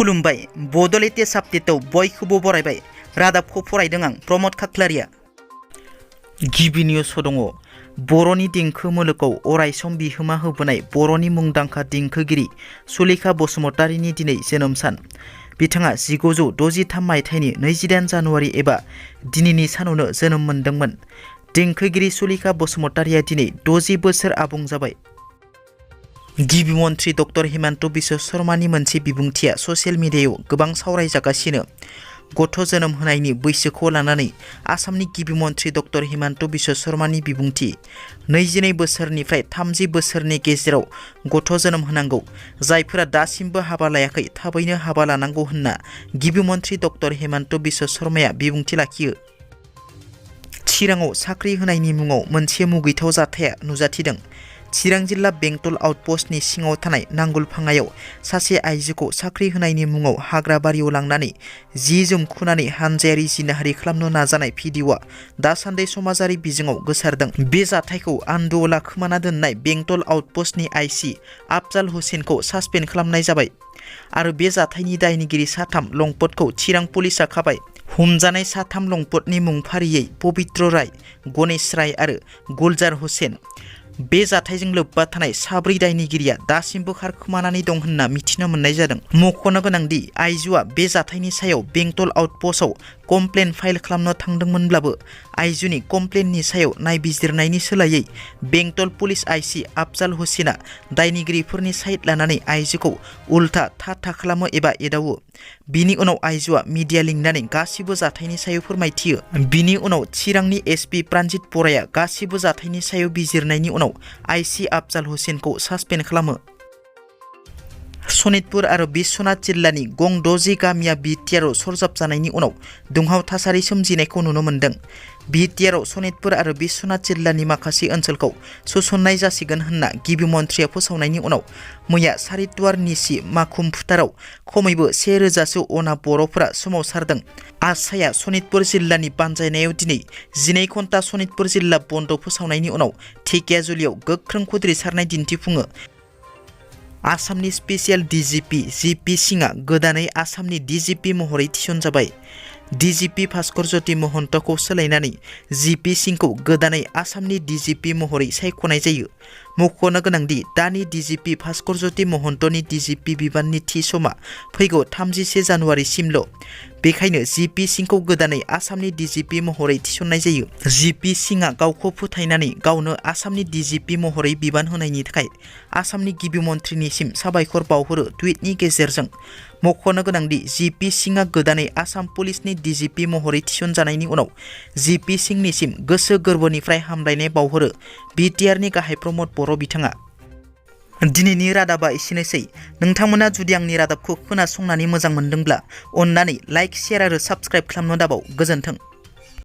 खुलुमबाय बड' लेटेस्ट आपडेटआव बयखौबो बरायबाय। रादाबखौ फरायदों आं प्रमद खाख्लारिया। गिबि निउस दङ। बर'नि देंखो मुलुगाव अरायसम बिहोमा होबोनाय बर'नि मुंदांखा देंखोगिरि सुलेखा बसुमतारीनि दिनै जोनोम सान। बिथाङा 1963 मायथाइनि 28 जानुवारि एबा दिनैनि सानावनो जोनोम मोनदोंमोन। देंखोगिरि सुलेखा बसुमतारीया दिनै 60 बोसोर आबुं जाबाय। गिबि मन्थ्रि डक्टर हिमन्त बिश्व शर्मानि मोनसे बिबुंथिया ससियेल मिडियायाव गोबां सावरायजागासिनो। गथ' जोनोम होनायनि बैसोखौ लानानै आसामनि गिबि मन्थ्रि डक्टर हिमन्त बिश्व शर्मानि बिबुंथि। 22 बोसोरनिफ्राय 30 बोसोरनि गेजेराव गथ' जोनोम होनांगौ। जायफोरा दासिमबो हाबा लायाखै थाबैनो हाबा लानांगौ होनना गिबि मन्थ्रि डक्टर हिमन्त बिश्व शर्माया बिबुंथि लाखियो। चिराङाव साख्रि होनायनि मुङाव मोनसे मुगैथाव जाथाया नुजाथिदों। चिरां जिल्ला बेंटल आउटपस्टनि सिङाव थानाय नांगुलफाङायाव सासे आइजोखौ साख्रि होनायनि मुङाव हाग्रा बारियाव लांनानै जि जोम खुनानै हानजायारि जिनाहारि खालामनो नाजानाय भिडिअ'आ दासान्दि समाजारि बिजोङाव गोसारदों। बे जाथायखौ आन्दोआवला खोमाना दोननाय बेंटल आउटपस्टनि आइसि आफजाल हुसेनखौ सासपेन्ड खालामनाय जाबाय आरो बे जाथायनि दायनिगिरि साथाम लंपटखौ चिरां पुलिसआ खाबाय। हमजानाय साथाम लंपटनि मुं फारियै पबित्र राय, गणेश राय आरो गुलजार हुसेन। बे जाथायजों लोब्बा थानाय साब्रै दायनिगिरिया दासिमबो खारखोमानानै दं होनना मिथिनो मोननाय जादों। मख'नो गोनांदि आइजोआ बे जाथायनि सायाव बेंटल आउटपस्टआव कमप्लेन फाइल खालामनो थांदोंमोनब्लाबो आइजोनि कमप्लेननि सायाव नायबिजिरनायनि सोलायै बेंटल पुलिस आइसि आफजाल हुसेना दायनिगिरिफोरनि साइड लानानै आइजोखौ उल्था थाथा खालामो एबा एदावो। बिनि उनाव आइजोआ मिडिया लिंनानै गासिबो जाथायनि सायाव फोरमायथियो। बिनि उनाव चिरांनि एसपि प्रानजित बराया गासिबो जाथायनि सायाव बिजिरनायनि उनाव आइसि आफजाल हुसेनखौ सासपेन्ड खालामो। सनितपुर आरो बिश्वनाथ जिल्लानि गं 60 गामिया बिटिआरआव सरजाबजानायनि उनाव दुंहाव थासारि सोमजिनायखौ नुनो मोन्दों। बिटिआरआव सनितपुर आरो बिश्वनाथ जिल्लानि माखासे ओनसोलखौ सोसननाय जासिगोन होनना गिबि मन्थ्रिया फोसावनायनि उनाव मैया सारिदुवार निसि माखुम फुटाराव खमैबो 1000सो अना बर'फोरा सोमावसारदों। आसाया सनितपुर जिल्लानि बानजायनायाव दिनै 12 घन्टा सनितपुर जिल्ला बन्द फोसावनायनि उनाव धेकियाजुलियाव गोख्रों खुद्रिसारनाय दिन्थिफुङो। आसामनि स्पेसियेल डिजिपि जिपि सिंहआ गोदानै आसामनि डिजिपि महरै थिसनजाबाय। डिजिपि भास्कर ज्योति महन्तखौ सोलायनानै जिपि सिंहखौ गोदानै आसामनि डिजिपि महरै सायख'नाय जायो। मख'नो गोनांदि दानि डिजिपि भास्कर ज्योति महन्तनि डिजिपि बिबाननि थि समा फैगौ 31 जानुवारिसिमल'। बेखायनो जिपि सिंहखौ गोदानै आसामनि डिजिपि महरै थिसननाय जायो। जिपि सिंहआ गावखौ फोथायनानै गावनो आसामनि डिजिपि महरै बिबान होनायनि थाखाय आसामनि गिबि मन्थ्रिनिसिम साबायखर बावहरो टुइटनि गेजेरजों। मख'नो गोनांदि जिपि सिंहआ गोदानै आसाम पुलिसनि डिजिपि महरै थिसनजानायनि उनाव जिपि सिंहनिसिम गोसो गोरबोनिफ्राय हामलायनाय बावहरो बिटिआरनि गाहाय प्रमद बर' बिथाङा। दिनैनि रादाबा एसेनोसै। नोंथांमोना जुदि आंनि रादाबखौ खोनासंनानै मोजां मोनदोंब्ला अन्नानै लाइक, शेयार आरो साबस्क्राइब खालामनो दाबाव। गोजोन्थों।